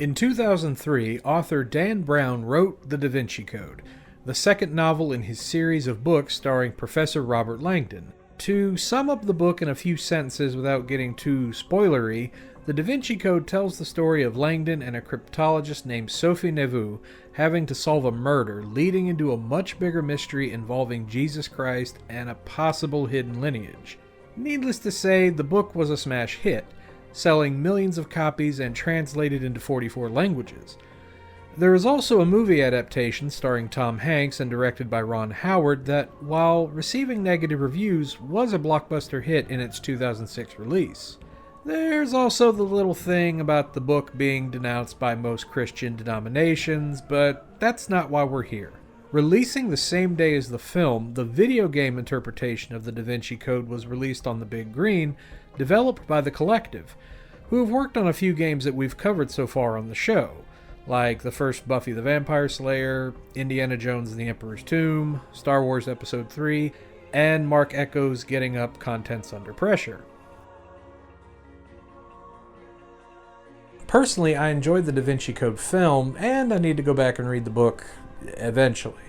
In 2003, author Dan Brown wrote The Da Vinci Code, the second novel in his series of books starring Professor Robert Langdon. To sum up the book in a few sentences without getting too spoilery, The Da Vinci Code tells the story of Langdon and a cryptologist named Sophie Neveu having to solve a murder leading into a much bigger mystery involving Jesus Christ and a possible hidden lineage. Needless to say, the book was a smash hit, selling millions of copies and translated into 44 languages. There is also a movie adaptation starring Tom Hanks and directed by Ron Howard that, while receiving negative reviews, was a blockbuster hit in its 2006 release. There's also the little thing about the book being denounced by most Christian denominations, but that's not why we're here. Releasing the same day as the film, the video game interpretation of the Da Vinci Code was released on the Big Green, developed by The Collective, who have worked on a few games that we've covered so far on the show, like the first Buffy the Vampire Slayer, Indiana Jones and the Emperor's Tomb, Star Wars Episode 3, and Mark Echo's Getting Up Contents Under Pressure. Personally, I enjoyed the Da Vinci Code film, and I need to go back and read the book eventually.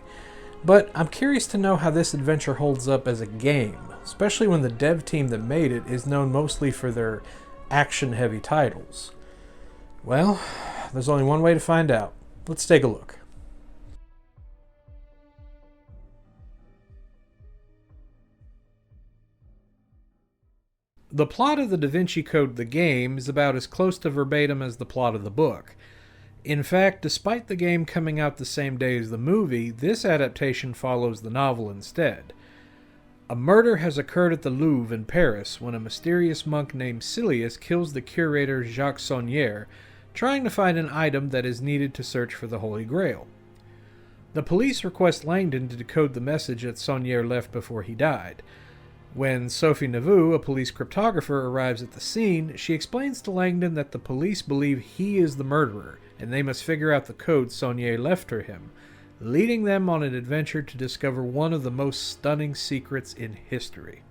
But I'm curious to know how this adventure holds up as a game, especially when the dev team that made it is known mostly for their action-heavy titles. Well, there's only one way to find out. Let's take a look. The plot of the Da Vinci Code the game is about as close to verbatim as the plot of the book. In fact, despite the game coming out the same day as the movie, this adaptation follows the novel instead. A murder has occurred at the Louvre in Paris when a mysterious monk named Silius kills the curator Jacques Saunière, trying to find an item that is needed to search for the Holy Grail. The police request Langdon to decode the message that Saunière left before he died. When Sophie Neveu, a police cryptographer, arrives at the scene, she explains to Langdon that the police believe he is the murderer, and they must figure out the code Saunière left for him, leading them on an adventure to discover one of the most stunning secrets in history.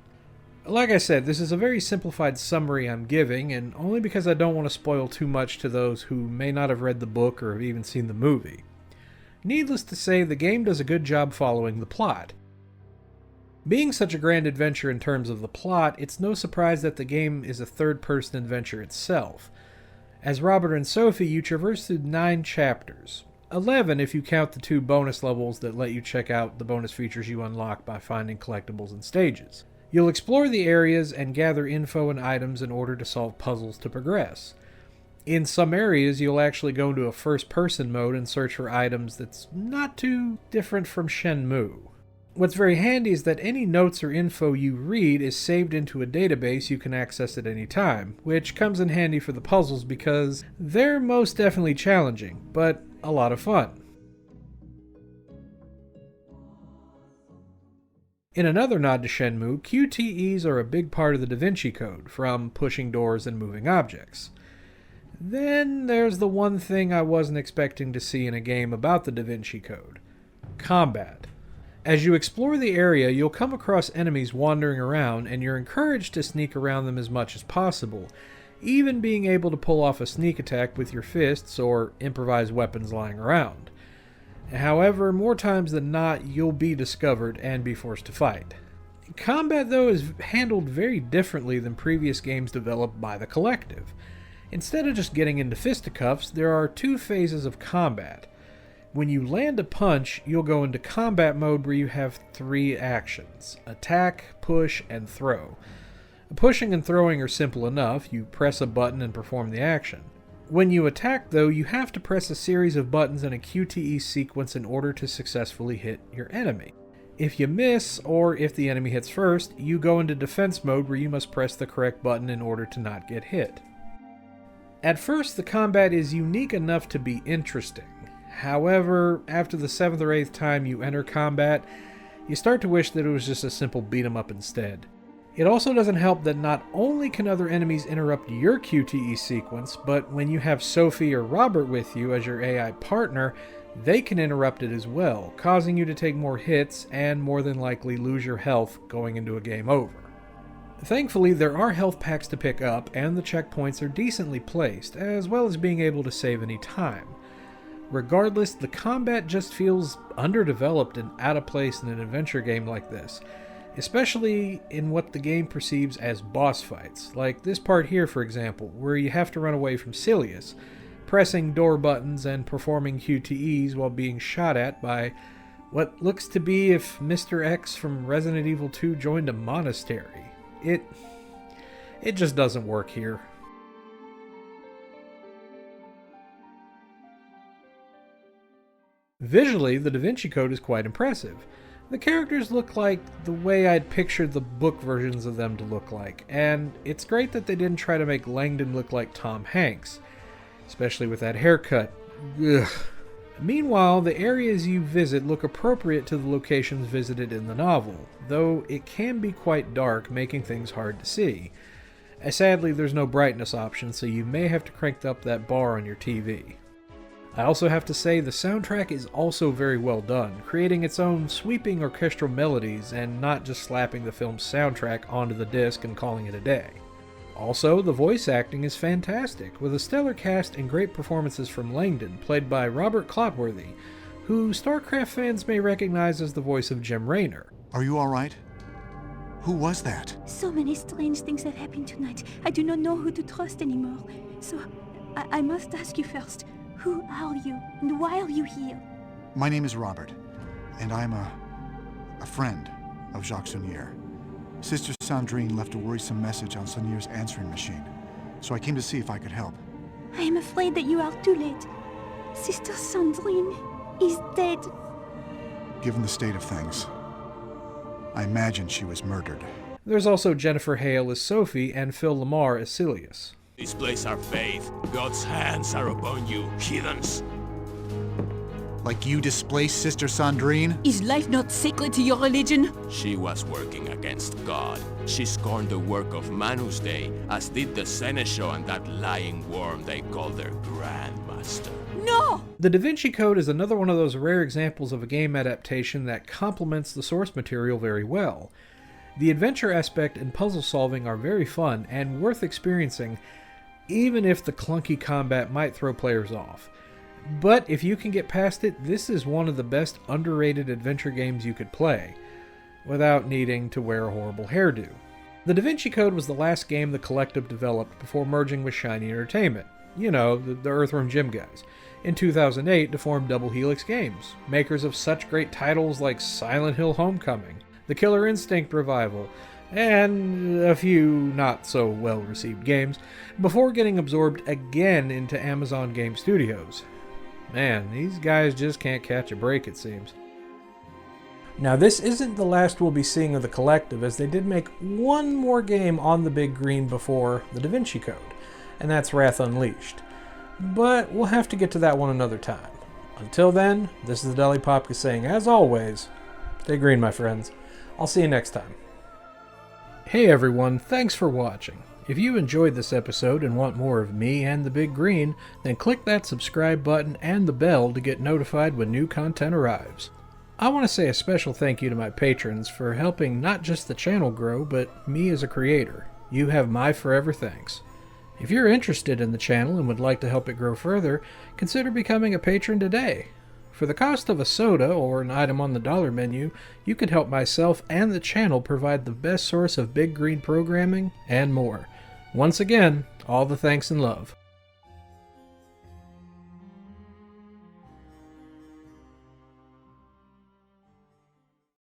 Like I said, this is a very simplified summary I'm giving, and only because I don't want to spoil too much to those who may not have read the book or have even seen the movie. Needless to say, the game does a good job following the plot. Being such a grand adventure in terms of the plot, it's no surprise that the game is a third-person adventure itself. As Robert and Sophie, you traverse through 9 chapters. 11 if you count the 2 bonus levels that let you check out the bonus features you unlock by finding collectibles and stages. You'll explore the areas and gather info and items in order to solve puzzles to progress. In some areas, you'll actually go into a first-person mode and search for items that's not too different from Shenmue. What's very handy is that any notes or info you read is saved into a database you can access at any time, which comes in handy for the puzzles because they're most definitely challenging, but a lot of fun. In another nod to Shenmue, QTEs are a big part of the Da Vinci Code, from pushing doors and moving objects. Then there's the one thing I wasn't expecting to see in a game about the Da Vinci Code: combat. As you explore the area, you'll come across enemies wandering around, and you're encouraged to sneak around them as much as possible, even being able to pull off a sneak attack with your fists or improvise weapons lying around. However, more times than not, you'll be discovered and be forced to fight. Combat, though, is handled very differently than previous games developed by the Collective. Instead of just getting into fisticuffs, there are 2 phases of combat. When you land a punch, you'll go into combat mode where you have 3 actions: attack, push, and throw. Pushing and throwing are simple enough. You press a button and perform the action. When you attack, though, you have to press a series of buttons in a QTE sequence in order to successfully hit your enemy. If you miss, or if the enemy hits first, you go into defense mode where you must press the correct button in order to not get hit. At first, the combat is unique enough to be interesting. However, after the 7th or 8th time you enter combat, you start to wish that it was just a simple beat 'em up instead. It also doesn't help that not only can other enemies interrupt your QTE sequence, but when you have Sophie or Robert with you as your AI partner, they can interrupt it as well, causing you to take more hits and more than likely lose your health going into a game over. Thankfully, there are health packs to pick up, and the checkpoints are decently placed, as well as being able to save any time. Regardless, the combat just feels underdeveloped and out of place in an adventure game like this, especially in what the game perceives as boss fights, like this part here for example, where you have to run away from Silius, pressing door buttons and performing QTEs while being shot at by what looks to be if Mr. X from Resident Evil 2 joined a monastery. It just doesn't work here. Visually, the Da Vinci Code is quite impressive. The characters look like the way I'd pictured the book versions of them to look like, and it's great that they didn't try to make Langdon look like Tom Hanks, especially with that haircut. Ugh. Meanwhile, the areas you visit look appropriate to the locations visited in the novel, though it can be quite dark, making things hard to see. Sadly, there's no brightness option, so you may have to crank up that bar on your TV. I also have to say the soundtrack is also very well done, creating its own sweeping orchestral melodies and not just slapping the film's soundtrack onto the disc and calling it a day. Also, the voice acting is fantastic, with a stellar cast and great performances from Langdon, played by Robert Clotworthy, who StarCraft fans may recognize as the voice of Jim Raynor. Are you alright? Who was that? So many strange things have happened tonight. I do not know who to trust anymore. So, I must ask you first, who are you, and why are you here? My name is Robert, and I'm a friend of Jacques Saunier. Sister Sandrine left a worrisome message on Saunier's answering machine, so I came to see if I could help. I am afraid that you are too late. Sister Sandrine is dead. Given the state of things, I imagine she was murdered. There's also Jennifer Hale as Sophie and Phil Lamar as Silius. Displace our faith. God's hands are upon you, heathens. Like you displaced Sister Sandrine? Is life not sacred to your religion? She was working against God. She scorned the work of Manus Dei, as did the Seneschal and that lying worm they call their Grandmaster. No! The Da Vinci Code is another one of those rare examples of a game adaptation that complements the source material very well. The adventure aspect and puzzle solving are very fun and worth experiencing, even if the clunky combat might throw players off. But if you can get past it, this is one of the best underrated adventure games you could play, without needing to wear a horrible hairdo. The Da Vinci Code was the last game the Collective developed before merging with Shiny Entertainment, you know, the Earthworm Jim guys, in 2008 to form Double Helix Games, makers of such great titles like Silent Hill Homecoming, The Killer Instinct Revival, and a few not so well received games, before getting absorbed again into Amazon Game Studios. Man, these guys just can't catch a break, it seems. Now, this isn't the last we'll be seeing of the Collective, as they did make one more game on the big green before the Da Vinci Code, and that's Wrath Unleashed. But we'll have to get to that one another time. Until then, this is the Dali Popka saying, as always, stay green, my friends. I'll see you next time. Hey everyone, thanks for watching. If you enjoyed this episode and want more of me and the Big Green, then click that subscribe button and the bell to get notified when new content arrives. I want to say a special thank you to my patrons for helping not just the channel grow, but me as a creator. You have my forever thanks. If you're interested in the channel and would like to help it grow further, consider becoming a patron today. For the cost of a soda or an item on the dollar menu, you could help myself and the channel provide the best source of Big Green programming and more. Once again, all the thanks and love.